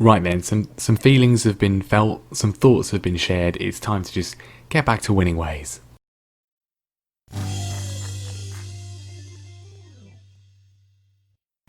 Right then, some feelings have been felt, some thoughts have been shared. It's time to just get back to winning ways.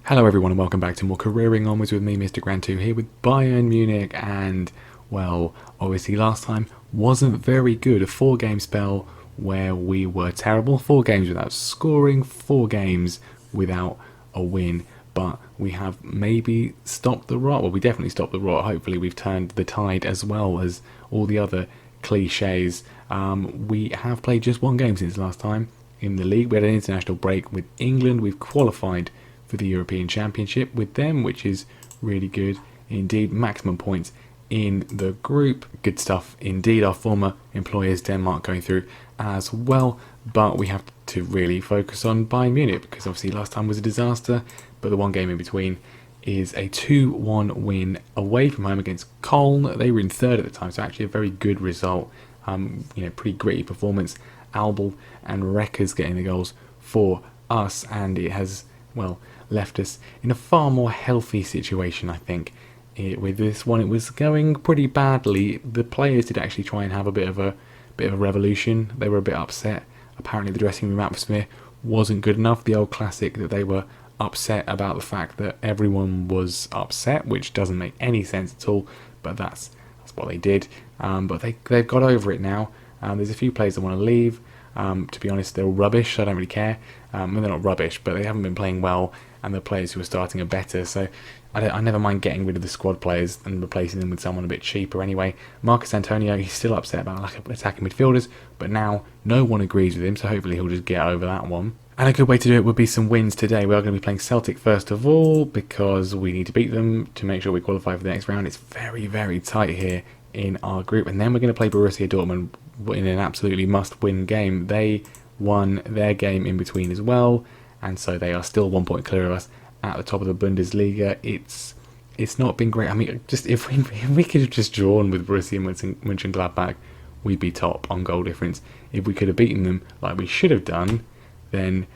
Hello everyone and welcome back to more Careering Onwards with me, Mr. Grand 2, here with Bayern Munich, and, well, obviously last time wasn't very good. A 4-game spell where we were terrible. 4 games without scoring, 4 games without a win. But we have maybe stopped the rot. Well, we definitely stopped the rot. Hopefully we've turned the tide as well as all the other cliches. We have played just 1 game since last time in the league. We had an international break with England. We've qualified for the European Championship with them, which is really good indeed. Maximum points in the group. Good stuff indeed. Our former employers, Denmark, going through as well. But we have to really focus on Bayern Munich because obviously last time was a disaster. But the 1 game in between is a 2-1 win away from home against Köln. They were in 3rd at the time, so actually a very good result. Pretty gritty performance. Albel and Reckers getting the goals for us, and it has, well, left us in a far more healthy situation, I think. With this one, it was going pretty badly. The players did actually try and have a bit of a revolution. They were a bit upset. Apparently the dressing room atmosphere wasn't good enough. The old classic that they were upset about the fact that everyone was upset, which doesn't make any sense at all, but that's what they did. But they've got over it now. There's a few players that want to leave. To be honest, they're all rubbish, so I don't really care. They're not rubbish, but they haven't been playing well, and the players who are starting are better, so I never mind getting rid of the squad players and replacing them with someone a bit cheaper anyway. Marcus Antonio, he's still upset about lack of attacking midfielders, but now no one agrees with him, so hopefully he'll just get over that one. And a good way to do it would be some wins today. We are going to be playing Celtic first of all because we need to beat them to make sure we qualify for the next round. It's very, very tight here in our group. And then we're going to play Borussia Dortmund in an absolutely must-win game. They won their game in between as well, and so they are still 1 point clear of us at the top of the Bundesliga. It's not been great. I mean, just if we could have just drawn with Borussia Monchengladbach, we'd be top on goal difference. If we could have beaten them like we should have done, then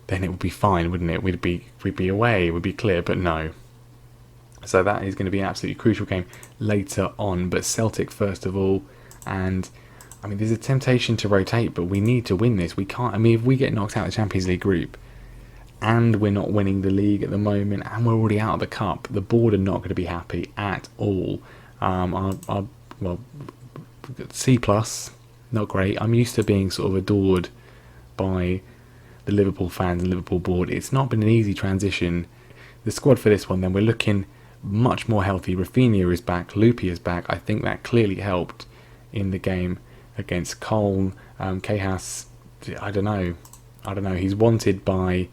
it would be fine, wouldn't it? We'd be away, we'd be clear, but no. So that is going to be an absolutely crucial game later on. But Celtic first of all, and I mean, there's a temptation to rotate, but we need to win this. We can't. I mean, if we get knocked out of the Champions League group, and we're not winning the league at the moment, and we're already out of the cup, the board are not going to be happy at all. Well, C+, not great. I'm used to being sort of adored by the Liverpool fans and Liverpool board. It's not been an easy transition. The squad for this one, then, we're looking much more healthy. Rafinha is back, Lupi is back. I think that clearly helped in the game against Köln. Kehas, I don't know. He's wanted by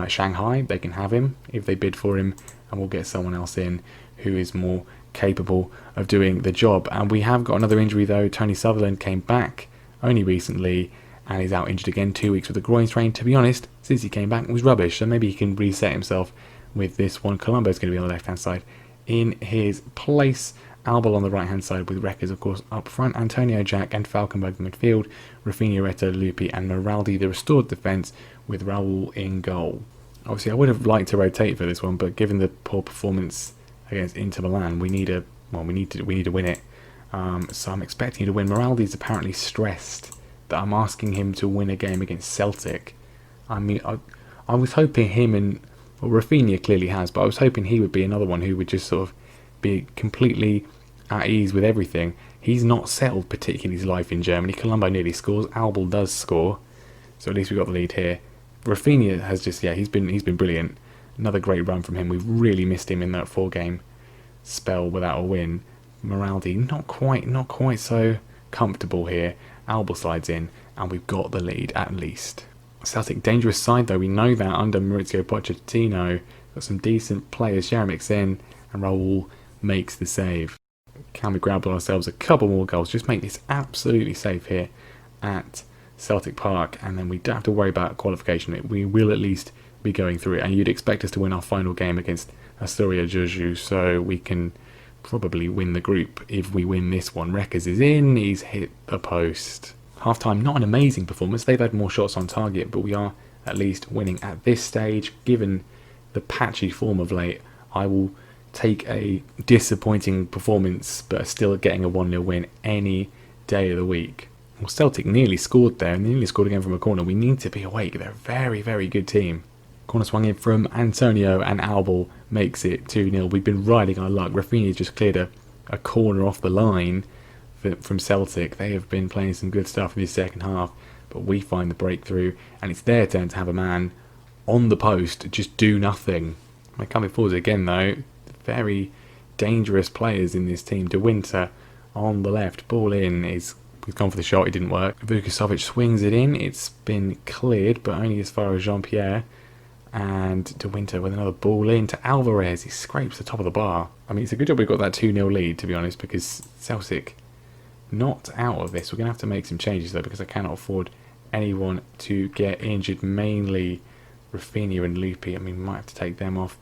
Shanghai. They can have him if they bid for him, and we'll get someone else in who is more capable of doing the job. And we have got another injury though. Tony Sutherland came back only recently, and he's out injured again, 2 weeks with a groin strain. To be honest, since he came back, it was rubbish, so maybe he can reset himself with this one. Colombo's going to be on the left-hand side in his place. Albel on the right-hand side with Reckers, of course, up front. Antonio Jack and Falkenberg in midfield. Rafinha, Reto, Lupi and Moraldi, the restored defence, with Raul in goal. Obviously, I would have liked to rotate for this one, but given the poor performance against Inter Milan, we need to win it. So I'm expecting to win. Moraldi's apparently stressed that I'm asking him to win a game against Celtic. I mean, I was hoping him and Rafinha clearly has, but I was hoping he would be another one who would just sort of be completely at ease with everything. He's not settled particularly his life in Germany. Colombo nearly scores. Albel does score, so at least we got the lead here. Rafinha has just he's been brilliant. Another great run from him. We've really missed him in that 4-game spell without a win. Moraldi not quite so comfortable here. Albel slides in, and we've got the lead at least. Celtic, dangerous side though, we know that under Maurizio Pochettino. Got some decent players. Jaremik's in, and Raul makes the save. Can we grab ourselves a couple more goals? Just make this absolutely safe here at Celtic Park, and then we don't have to worry about qualification. We will at least be going through it, and you'd expect us to win our final game against Astoria Juju, so we can probably win the group if we win this one. Reckers is in, he's hit the post. Half-time, not an amazing performance. They've had more shots on target, but we are at least winning at this stage. Given the patchy form of late, I will take a disappointing performance but are still getting a 1-0 win any day of the week. Well, Celtic nearly scored there, and nearly scored again from a corner. We need to be awake. They're a very, very good team. Corner swung in from Antonio, and Albal makes it 2-0. We've been riding our luck. Rafinha just cleared a corner off the line from Celtic. They have been playing some good stuff in the second half, but we find the breakthrough, and it's their turn to have a man on the post just do nothing. They're coming forward again, though. Very dangerous players in this team. De Winter on the left, ball in, he's gone for the shot, it didn't work. Vukovic swings it in, it's been cleared, but only as far as Jean-Pierre. And De Winter with another ball in to Alvarez, he scrapes the top of the bar. I mean, it's a good job we got that 2-0 lead, to be honest, because Celtic not out of this. We're going to have to make some changes, though, because I cannot afford anyone to get injured, mainly Rafinha and Lupi. I mean, we might have to take them off.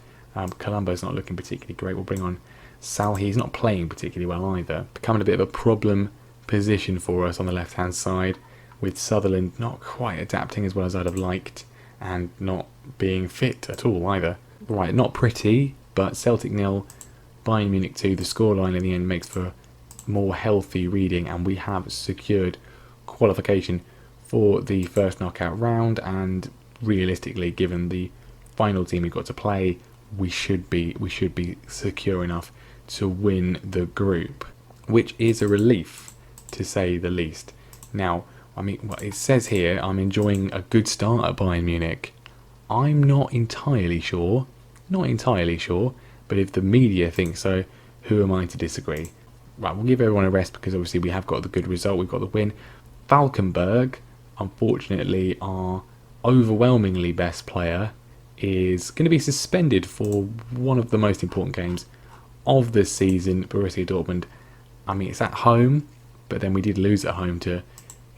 Colombo's not looking particularly great. We'll bring on Salhi. He's not playing particularly well either. Becoming a bit of a problem position for us on the left-hand side, with Sutherland not quite adapting as well as I'd have liked, and not being fit at all either. Right, not pretty, but Celtic 0, Bayern Munich 2. The scoreline in the end makes for more healthy reading, and we have secured qualification for the first knockout round. And realistically, given the final team we've got to play, we should be secure enough to win the group, which is a relief, to say the least. Now, I mean, well, it says here I'm enjoying a good start at Bayern Munich. I'm not entirely sure, but if the media think so, who am I to disagree? Right, we'll give everyone a rest, because obviously we have got the good result, we've got the win. Falkenberg, unfortunately, our overwhelmingly best player, is going to be suspended for one of the most important games of the season, Borussia Dortmund. I mean, it's at home, but then we did lose at home to,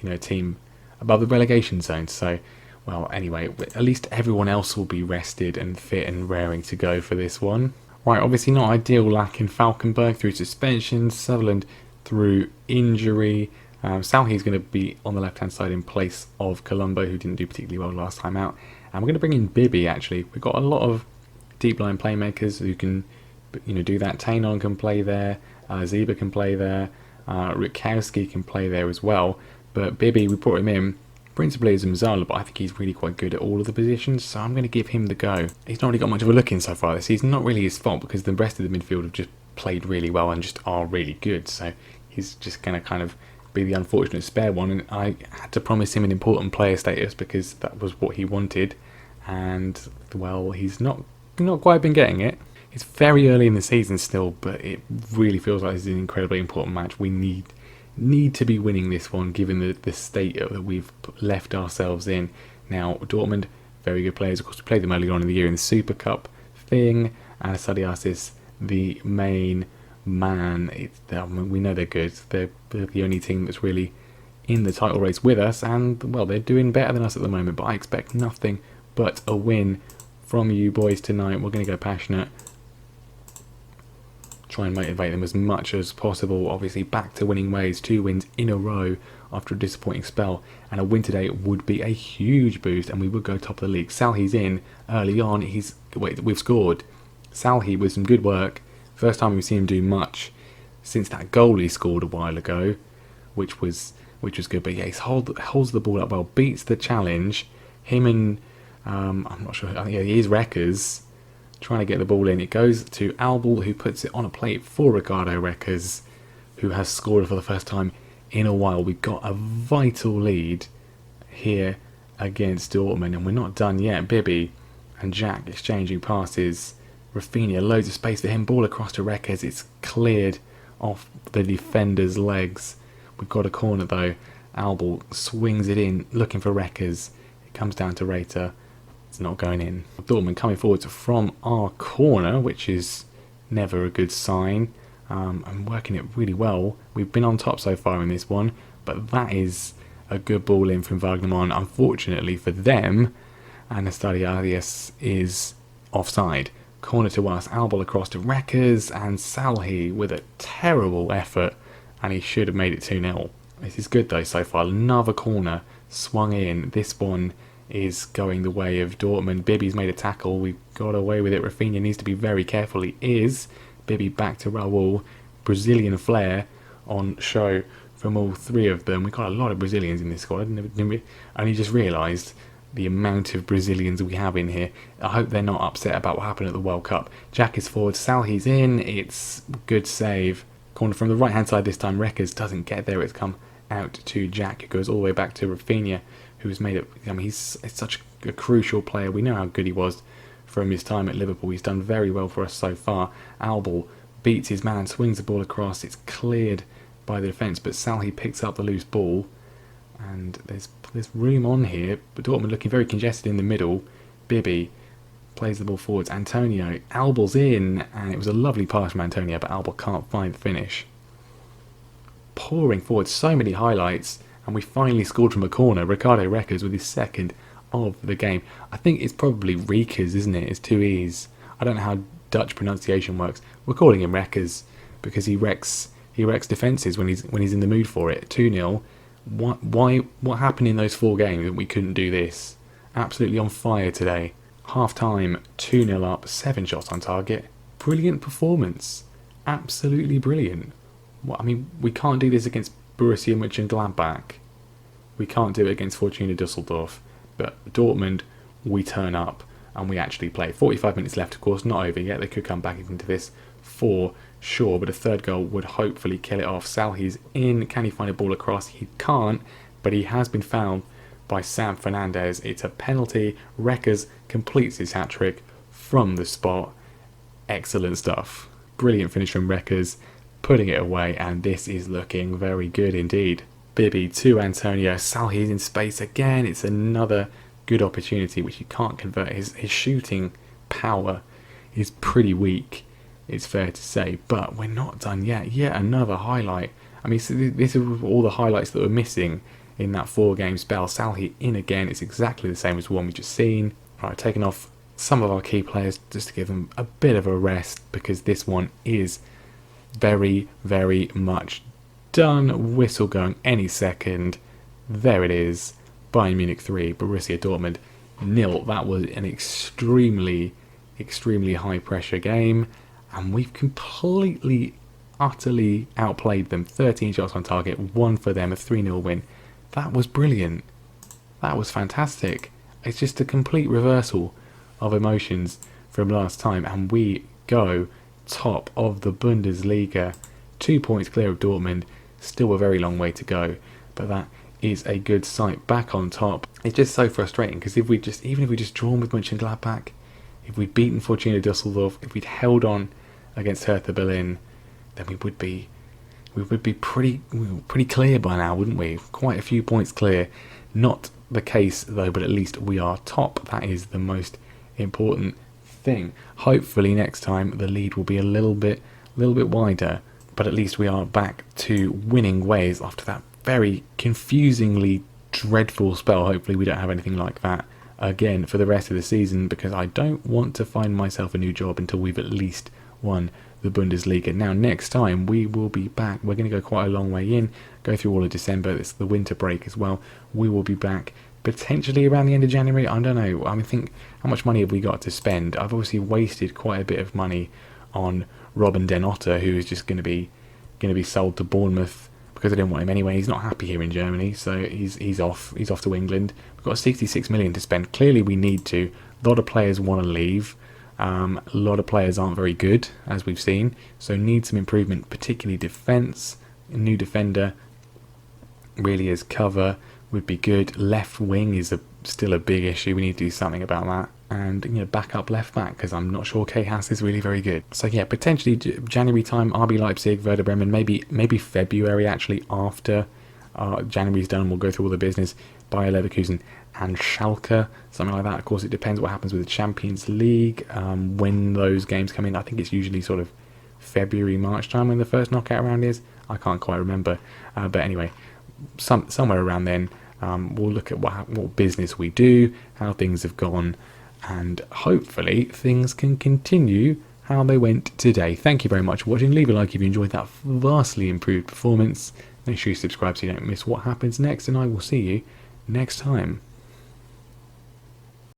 a team above the relegation zone. So, well, anyway, at least everyone else will be rested and fit and raring to go for this one. Right, obviously not ideal lack in Falkenberg through suspension, Sutherland through injury. Salhi's going to be on the left-hand side in place of Colombo, who didn't do particularly well last time out. And we're going to bring in Bibi, actually. We've got a lot of deep-line playmakers who can, do that. Tainon can play there, Ziba can play there, Rutkowski can play there as well. But Bibi, we brought him in principally as a Mzala, but I think he's really quite good at all of the positions, so I'm going to give him the go. He's not really got much of a look in so far this season, not really his fault, because the rest of the midfield have just played really well and just are really good, so he's just going to kind of be the unfortunate spare one, and I had to promise him an important player status because that was what he wanted, and, well, he's not quite been getting it. It's very early in the season still, but it really feels like this is an incredibly important match. We need to be winning this one, given the state that we've left ourselves in. Now, Dortmund, very good players. Of course, we played them earlier on in the year in the Super Cup thing. And Sadiasis, the main man. We know they're good. They're the only team that's really in the title race with us. And, well, they're doing better than us at the moment. But I expect nothing but a win from you boys tonight. We're going to go passionate. Try and motivate them as much as possible. Obviously back to winning ways, 2 wins in a row after a disappointing spell, and a win today would be a huge boost and we would go top of the league. Salhi's in early on. We've scored. Salhi with some good work. First time we've seen him do much since that goal he scored a while ago, which was good. But yeah, he holds the ball up well, beats the challenge. Him and I'm not sure. I think he is Reckers. Trying to get the ball in. It goes to Albal, who puts it on a plate for Ricardo Reckers, who has scored for the first time in a while. We've got a vital lead here against Dortmund, and we're not done yet. Bibi and Jack exchanging passes. Rafinha, loads of space for him. Ball across to Reckers. It's cleared off the defender's legs. We've got a corner though. Albal swings it in, looking for Reckers. It comes down to Reiter. It's not going in. Dortmund coming forward from our corner, which is never a good sign. And working it really well. We've been on top so far in this one, but that is a good ball in from Wagnermann. Unfortunately for them, Anastasiades is offside. Corner to us, Albal across to Reckers, and Salhi with a terrible effort, and he should have made it 2-0. This is good though so far. Another corner swung in. This one is going the way of Dortmund. Bibby's made a tackle. We got away with it. Reeking needs to be very careful. He is. Bibby back to Raul. Brazilian flair on show from all three of them. We've got a lot of Brazilians in this squad. I only just realised the amount of Brazilians we have in here. I hope they're not upset about what happened at the World Cup. Jack is forward. Salhi's in. It's good save. Corner from the right hand side this time. Reckers doesn't get there. It's come out to Jack, who goes all the way back to Rafinha, who's made it. I mean, he's such a crucial player. We know how good he was from his time at Liverpool. He's done very well for us so far. Albal beats his man, swings the ball across. It's cleared by the defence, but Salhi picks up the loose ball, and there's room on here. But Dortmund looking very congested in the middle. Bibby plays the ball forwards. Antonio, Albal's in, and it was a lovely pass from Antonio, but Albal can't find the finish. Pouring forward, so many highlights, and we finally scored from a corner. Ricardo Reckers with his second of the game. I think it's probably Reekers, isn't it? It's two E's. I don't know how Dutch pronunciation works. We're calling him Reckers because he wrecks defences when he's in the mood for it. 2-0. What happened in those 4 games that we couldn't do this? Absolutely on fire today. Half time, 2-0 up, 7 shots on target. Brilliant performance. Absolutely brilliant. I mean, we can't do this against Borussia Monchengladbach. We can't do it against Fortuna Düsseldorf. But Dortmund, we turn up and we actually play. 45 minutes left, of course, not over yet. They could come back into this for sure, but a third goal would hopefully kill it off. Salhi's in. Can he find a ball across? He can't, but he has been fouled by Sam Fernandez. It's a penalty. Reckers completes his hat-trick from the spot. Excellent stuff. Brilliant finish from Reckers, putting it away, and this is looking very good indeed. Bibby to Antonio. Salhi's in space again. It's another good opportunity which he can't convert. His shooting power is pretty weak, it's fair to say, but we're not done yet. Yet another highlight. I mean, so this is all the highlights that were missing in that 4-game spell. Salhi in again. It's exactly the same as the one we just seen. Right, taking off some of our key players just to give them a bit of a rest, because this one is very, very much done. Whistle going any second. There it is. Bayern Munich 3, Borussia Dortmund 0. That was an extremely high pressure game, and we've completely, utterly outplayed them. 13 shots on target, 1 for them, a 3-0 win. That was brilliant. That was fantastic. It's just a complete reversal of emotions from last time, and we go top of the Bundesliga. 2 points clear of Dortmund. Still a very long way to go, but that is a good sight. Back on top. It's just so frustrating, because even if we just drawn with Mönchengladbach, if we'd beaten Fortuna Düsseldorf, if we'd held on against Hertha Berlin, then we would be pretty clear by now, wouldn't we? Quite a few points clear. Not the case though, but at least we are top. That is the most important thing. Hopefully next time the lead will be a little bit wider, but at least we are back to winning ways after that very confusingly dreadful spell. Hopefully we don't have anything like that again for the rest of the season, because I don't want to find myself a new job until we've at least won the Bundesliga. Now next time we will be back. We're going to go quite a long way in, go through all of December. It's the winter break as well. We will be back potentially around the end of January. I don't know. I mean, think how much money have we got to spend? I've obviously wasted quite a bit of money on Robin Den Otter, who is just going to be sold to Bournemouth because I didn't want him anyway. He's not happy here in Germany, so he's off to England. We've got 66 million to spend. Clearly we need to. A lot of players want to leave. A lot of players aren't very good, as we've seen, so need some improvement, particularly defence. A new defender really as cover would be good. Left wing is still a big issue. We need to do something about that. And back up left back, because I'm not sure K Haas is really very good. So yeah, potentially January time, RB Leipzig, Werder Bremen, maybe February actually, after January's done. We'll go through all the business. Bayer Leverkusen and Schalke, something like that. Of course, it depends what happens with the Champions League, when those games come in. I think it's usually sort of February, March time when the first knockout round is. I can't quite remember, but anyway, somewhere around then, we'll look at what business we do, how things have gone, and hopefully things can continue how they went today. Thank you very much for watching. Leave a like if you enjoyed that vastly improved performance. Make sure you subscribe so you don't miss what happens next, and I will see you next time.